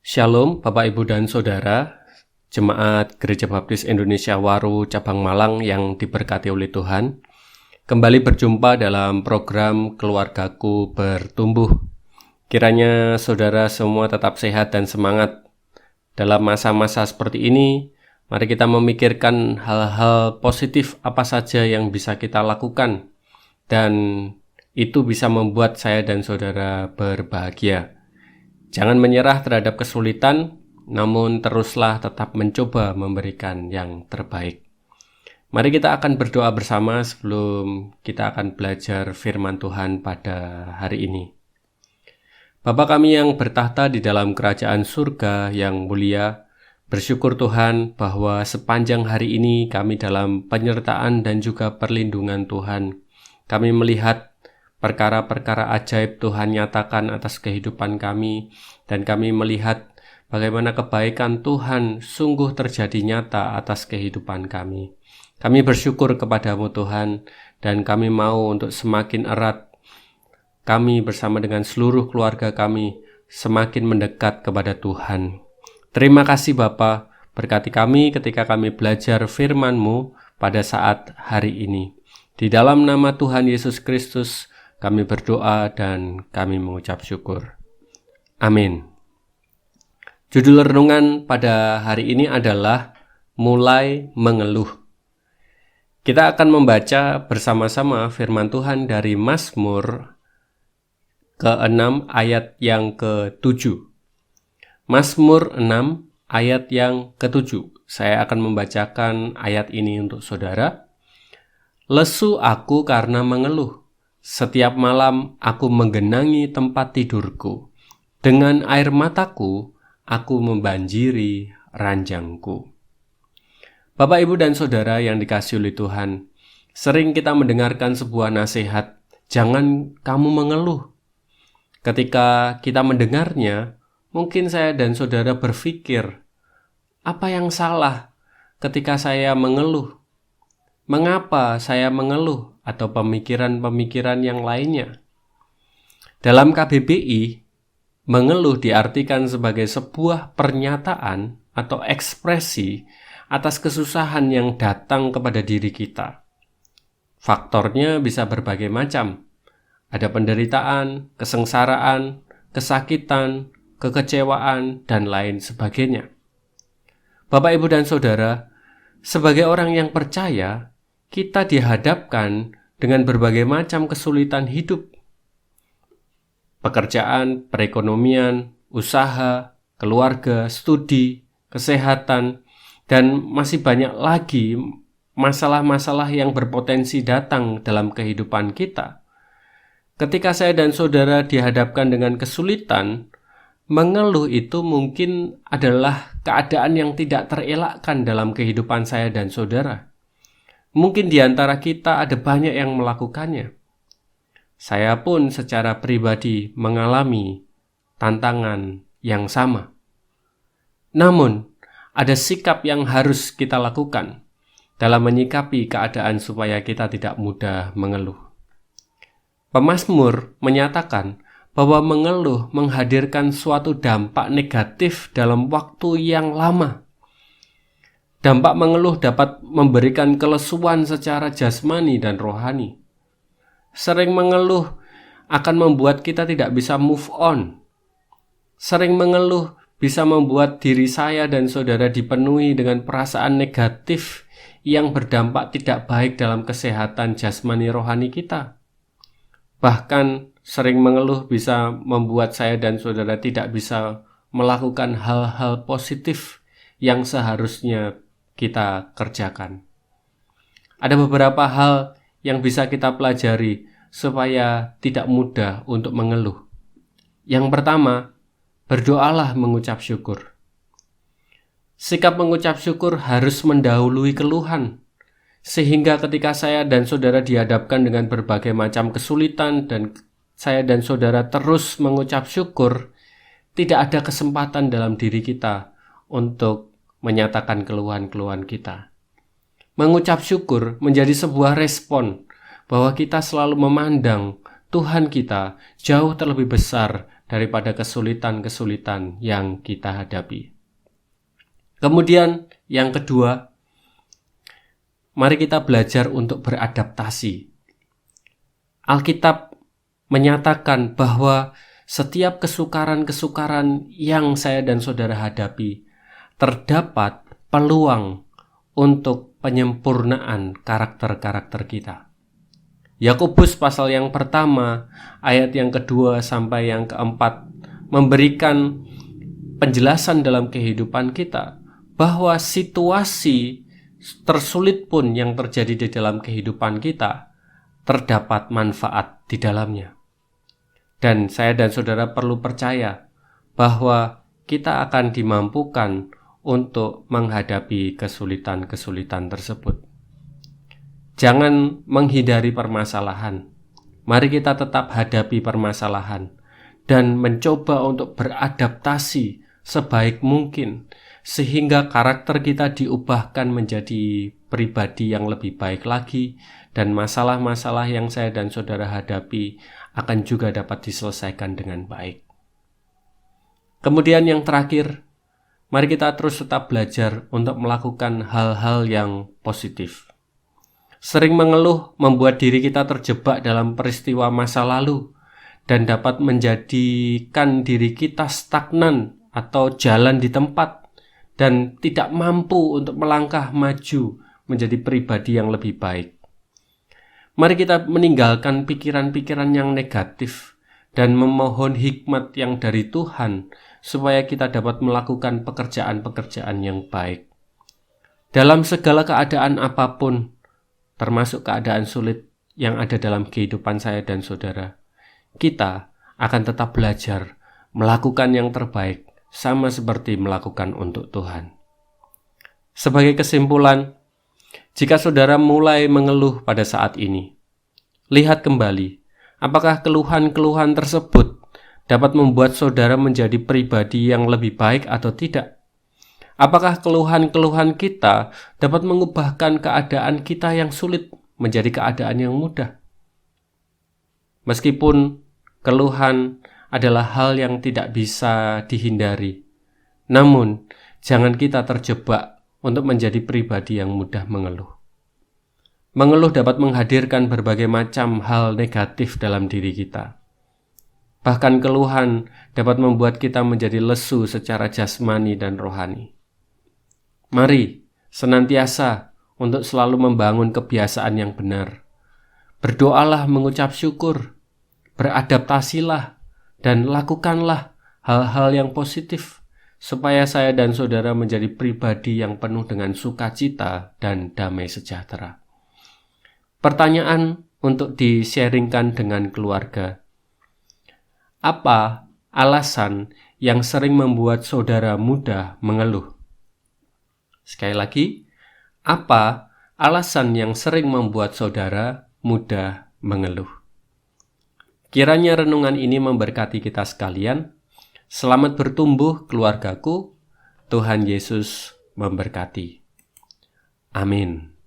Shalom Bapak Ibu dan Saudara, Jemaat Gereja Baptis Indonesia Waru Cabang Malang yang diberkati oleh Tuhan. Kembali berjumpa dalam program Keluargaku Bertumbuh. Kiranya saudara semua tetap sehat dan semangat. Dalam masa-masa seperti ini, mari kita memikirkan hal-hal positif apa saja yang bisa kita lakukan. Dan itu bisa membuat saya dan saudara berbahagia. Jangan menyerah terhadap kesulitan, namun teruslah tetap mencoba memberikan yang terbaik. Mari kita akan berdoa bersama sebelum kita akan belajar firman Tuhan pada hari ini. Bapa kami yang bertahta di dalam kerajaan surga yang mulia, bersyukur Tuhan bahwa sepanjang hari ini kami dalam penyertaan dan juga perlindungan Tuhan. Kami melihat perkara-perkara ajaib Tuhan nyatakan atas kehidupan kami, dan kami melihat bagaimana kebaikan Tuhan sungguh terjadi nyata atas kehidupan kami. Kami bersyukur kepadamu Tuhan, dan kami mau untuk semakin erat kami bersama dengan seluruh keluarga kami semakin mendekat kepada Tuhan. Terima kasih Bapa, berkati kami ketika kami belajar firman-Mu pada saat hari ini. Di dalam nama Tuhan Yesus Kristus, kami berdoa dan kami mengucap syukur. Amin. Judul renungan pada hari ini adalah Mulai Mengeluh. Kita akan membaca bersama-sama firman Tuhan dari Mazmur ke-6 ayat yang ke-7. Mazmur 6 ayat yang ke-7. Saya akan membacakan ayat ini untuk saudara. Lesu aku karena mengeluh. Setiap malam aku menggenangi tempat tidurku. Dengan air mataku, aku membanjiri ranjangku. Bapak, Ibu, dan Saudara yang dikasihi oleh Tuhan, sering kita mendengarkan sebuah nasihat, jangan kamu mengeluh. Ketika kita mendengarnya, mungkin saya dan saudara berpikir, apa yang salah ketika saya mengeluh? Mengapa saya mengeluh? Atau pemikiran-pemikiran yang lainnya. Dalam KBBI, mengeluh diartikan sebagai sebuah pernyataan atau ekspresi atas kesusahan yang datang kepada diri kita. Faktornya bisa berbagai macam. Ada penderitaan, kesengsaraan, kesakitan, kekecewaan, dan lain sebagainya. Bapak, Ibu, dan Saudara, sebagai orang yang percaya, kita dihadapkan dengan berbagai macam kesulitan hidup. Pekerjaan, perekonomian, usaha, keluarga, studi, kesehatan, dan masih banyak lagi masalah-masalah yang berpotensi datang dalam kehidupan kita. Ketika saya dan saudara dihadapkan dengan kesulitan, mengeluh itu mungkin adalah keadaan yang tidak terelakkan dalam kehidupan saya dan saudara. Mungkin di antara kita ada banyak yang melakukannya. Saya pun secara pribadi mengalami tantangan yang sama. Namun, ada sikap yang harus kita lakukan dalam menyikapi keadaan supaya kita tidak mudah mengeluh. Pemazmur menyatakan bahwa mengeluh menghadirkan suatu dampak negatif dalam waktu yang lama. Dampak mengeluh dapat memberikan kelesuan secara jasmani dan rohani. Sering mengeluh akan membuat kita tidak bisa move on. Sering mengeluh bisa membuat diri saya dan saudara dipenuhi dengan perasaan negatif yang berdampak tidak baik dalam kesehatan jasmani rohani kita. Bahkan sering mengeluh bisa membuat saya dan saudara tidak bisa melakukan hal-hal positif yang seharusnya kita kerjakan. Ada beberapa hal yang bisa kita pelajari supaya tidak mudah untuk mengeluh. Yang pertama, berdoalah mengucap syukur. Sikap mengucap syukur harus mendahului keluhan, sehingga ketika saya dan saudara dihadapkan dengan berbagai macam kesulitan dan saya dan saudara terus mengucap syukur, tidak ada kesempatan dalam diri kita untuk menyatakan keluhan-keluhan kita. Mengucap syukur menjadi sebuah respon bahwa kita selalu memandang Tuhan kita jauh terlebih besar daripada kesulitan-kesulitan yang kita hadapi. Kemudian yang kedua, mari kita belajar untuk beradaptasi. Alkitab menyatakan bahwa setiap kesukaran-kesukaran yang saya dan saudara hadapi, terdapat peluang untuk penyempurnaan karakter-karakter kita. Yakobus pasal yang pertama, ayat yang kedua sampai yang keempat, memberikan penjelasan dalam kehidupan kita, bahwa situasi tersulit pun yang terjadi di dalam kehidupan kita, terdapat manfaat di dalamnya. Dan saya dan saudara perlu percaya bahwa kita akan dimampukan untuk menghadapi kesulitan-kesulitan tersebut. Jangan menghindari permasalahan. Mari kita tetap hadapi permasalahan dan mencoba untuk beradaptasi sebaik mungkin sehingga karakter kita diubahkan menjadi pribadi yang lebih baik lagi, dan masalah-masalah yang saya dan saudara hadapi akan juga dapat diselesaikan dengan baik. Kemudian yang terakhir, mari kita terus tetap belajar untuk melakukan hal-hal yang positif. Sering mengeluh membuat diri kita terjebak dalam peristiwa masa lalu dan dapat menjadikan diri kita stagnan atau jalan di tempat dan tidak mampu untuk melangkah maju menjadi pribadi yang lebih baik. Mari kita meninggalkan pikiran-pikiran yang negatif dan memohon hikmat yang dari Tuhan supaya kita dapat melakukan pekerjaan-pekerjaan yang baik. Dalam segala keadaan apapun, termasuk keadaan sulit yang ada dalam kehidupan saya dan saudara, kita akan tetap belajar melakukan yang terbaik, sama seperti melakukan untuk Tuhan. Sebagai kesimpulan, jika saudara mulai mengeluh pada saat ini, lihat kembali, apakah keluhan-keluhan tersebut dapat membuat saudara menjadi pribadi yang lebih baik atau tidak? Apakah keluhan-keluhan kita dapat mengubahkan keadaan kita yang sulit menjadi keadaan yang mudah? Meskipun keluhan adalah hal yang tidak bisa dihindari, namun jangan kita terjebak untuk menjadi pribadi yang mudah mengeluh. Mengeluh dapat menghadirkan berbagai macam hal negatif dalam diri kita. Bahkan keluhan dapat membuat kita menjadi lesu secara jasmani dan rohani. Mari senantiasa untuk selalu membangun kebiasaan yang benar. Berdoalah mengucap syukur, beradaptasilah, dan lakukanlah hal-hal yang positif supaya saya dan saudara menjadi pribadi yang penuh dengan sukacita dan damai sejahtera. Pertanyaan untuk di-sharingkan dengan keluarga. Apa alasan yang sering membuat saudara mudah mengeluh? Sekali lagi, apa alasan yang sering membuat saudara mudah mengeluh? Kiranya renungan ini memberkati kita sekalian. Selamat bertumbuh keluargaku. Tuhan Yesus memberkati. Amin.